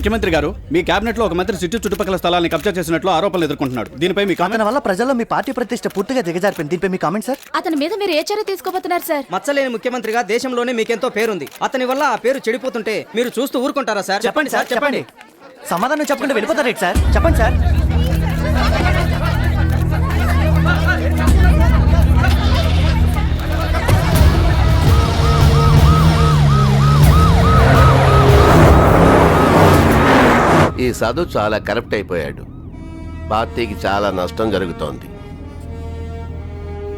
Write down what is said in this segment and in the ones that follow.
ముఖ్యమంత్రి గారు, మీ కేబినెట్ లో ఒక మంత్రి సిటీ చుట్టుపక్కల స్థలాన్ని కబ్జా చేసినట్లు ఆరోపణలు ఎదుర్కొంటున్నాడు. దీనిపై మీ అతని వల్ల ప్రజల్లో మీ పార్టీ ప్రతిష్ట పూర్తిగా దిగజారిపోయింది. దీనిపై మీ కామెంట్ సార్? అతని మీద మీరు ఏ చర్య తీసుకోబోతున్నారు సార్? మచ్చలేని ముఖ్యమంత్రిగా దేశంలోనే మీకెంతో పేరుంది. అతని వల్ల ఆ పేరు చెడిపోతుంటే మీరు చూస్తూ ఊరుకుంటారా సార్? చెప్పండి సార్, చెప్పండి. సమాధానం చెప్పకుండా వెళ్ళిపోతారు సార్? చెప్పండి సార్. ఈ సాధు చాలా కరప్ట్ అయిపోయాడు. పార్టీకి చాలా నష్టం జరుగుతోంది.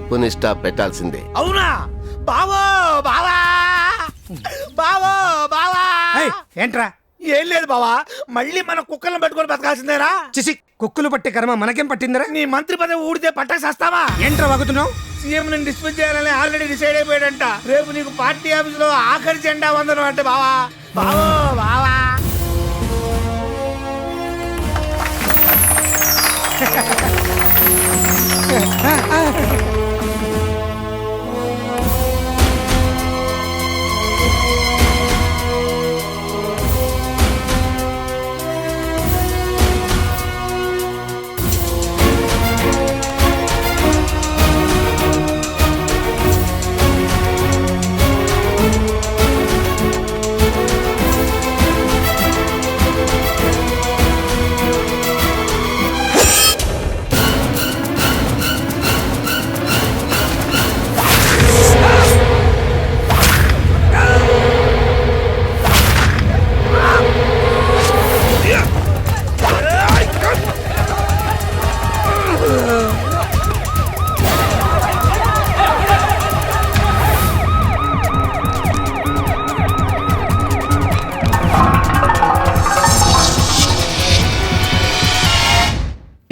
పునిష్టా పెట్టాల్సిందే. అవునా? బావో బావా, బావో బావా. ఏంట్రా? ఏం లేదు బావా, మళ్ళీ మన కుక్కలను పట్టుకొని బతకాల్సిందేనా? చిసి, కుక్కులు పట్టే కర్మ మనకేం పట్టిందిరా? నీ మంత్రి పదవి ఊడితే పట్టక చేస్తావా? ఏంట్రా వాగుతున్నావు? సీఎం ని డిస్మిస్ చేయాలని ఆల్రెడీ డిసైడ్ అయిపోయాడంట. రేపు నీకు పార్టీ ఆఫీస్ లో ఆఖరి జెండా వందనం అంటే బావా. బావో బావా.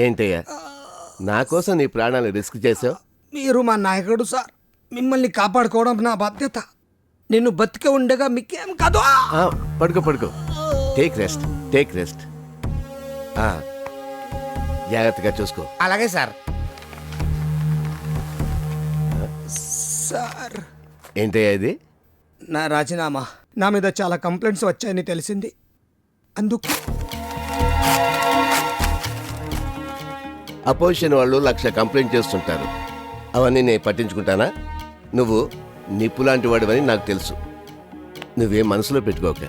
ఏంటయ్యా, నా కోసం నీ ప్రాణాలు రిస్క్ చేసావు? మీరు మా నాయకుడు సార్. మిమ్మల్ని కాపాడుకోవడం నా బాధ్యత. నేను బతికే ఉండగా మీకేం కాదు. పడుకో పడుకో. Take rest, take rest. జాగ్రత్తగా చూసుకో. అలాగే సార్. సార్, ఏంటయ్యా ఇది? నా రాజీనామా. నా మీద చాలా కంప్లైంట్స్ వచ్చాయని తెలిసింది. అందుకు అపోజిషన్ వాళ్ళు 1,00,000 కంప్లైంట్ చేస్తుంటారు. అవన్నీ నేను పట్టించుకుంటానా? నువ్వు నిప్పు లాంటి వాడివని నాకు తెలుసు. నువ్వేం మనసులో పెట్టుకోక.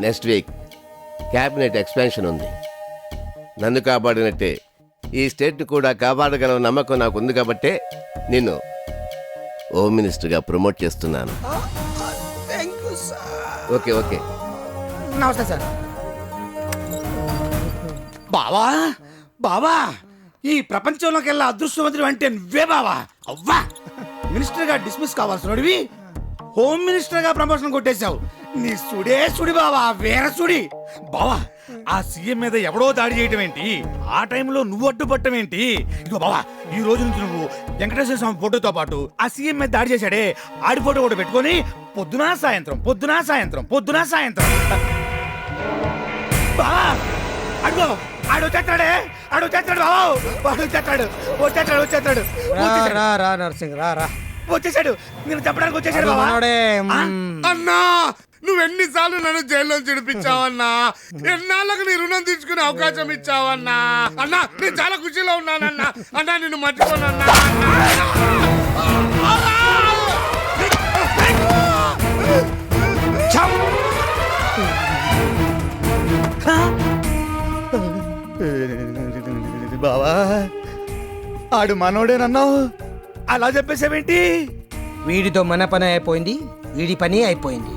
నెక్స్ట్ వీక్ క్యాబినెట్ ఎక్స్పాన్షన్ ఉంది. నన్ను కాపాడినట్టే ఈ స్టేట్ని కూడా కాపాడగల నమ్మకం నాకు ఉంది కాబట్టే నిన్ను హోమ్ మినిస్టర్గా ప్రమోట్ చేస్తున్నాను. Okay okay. నమస్తే సార్. బావా బావా, ఈ ప్రపంచంలోకెల్లా అదృష్టవంతుడు అంటే నువ్వే బావా. అవ్వా, మినిస్టర్ గా డిస్మిస్ కావాల్సినోడివి హోమ్ మినిస్టర్ గా ప్రమోషన్ కొట్టేశావు. నీ సుడే సుడి బావా, వేర సుడి బావా. ఆ సీఎం మీద ఎవడో దాడి చేయటం ఏంటి? ఆ టైంలో నువ్వు అడ్డుపట్టం ఏంటి? ఇదిగో బావా, ఈ రోజు నుంచి నువ్వు వెంకటేశ్వర స్వామి ఫోటోతో పాటు ఆ సీఎం మీద దాడి చేశాడే ఆడి ఫోటో కూడా పెట్టుకొని పొద్దునా సాయంత్రం పొద్దునా సాయంత్రం పొద్దునా సాయంత్రం బావా. అడుగో ఆడు వచ్చేస్తాడే, ఆడు వచ్చేస్తాడు బాబు, వాడు వచ్చేస్తాడు, వచ్చేస్తాడు వచ్చేస్తాడు రా నరసింగ్, రా రా. వచ్చేసాడు. నేను చెప్పడానికి వచ్చేసాడు బాబా. అన్నా, నువ్వెన్నిసార్లు నన్ను జైల్లో చిడిపించావన్నా? ఎన్నాళ్ళకు నీ రుణం తీసుకునే అవకాశం ఇచ్చావన్నా? అన్నా, నేను చాలా ఖుషిలో ఉన్నానన్నా. అన్నా, నిన్ను మర్చిపోనన్నా. బావా, ఆడు మనోడేనన్నావు, అలా చెప్పేసావేంటి? వీడితో మన పని అయిపోయింది, వీడి పని అయిపోయింది.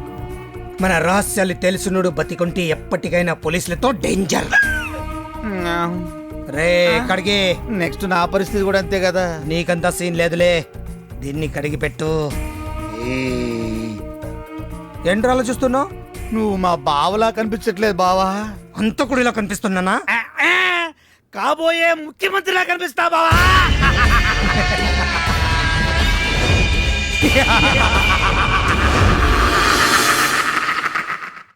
మన రహస్యాలు తెలుసునుడు బతికుంటే ఎప్పటికైనా పోలీసులతో డేంజర్. రే కడిగి. నెక్స్ట్ నా పరిస్థితి కూడా అంతే కదా. నీకంతా సీన్ లేదులే, దీన్ని కడిగి పెట్టు. ఏంట్రా ఆలోచిస్తున్నావు? నువ్వు మా బావలా కనిపించట్లేదు బావా. అంతకుడిలా కనిపిస్తున్నానా? కాబోయే ముఖ్యమంత్రిలా కనిపిస్తా బావా.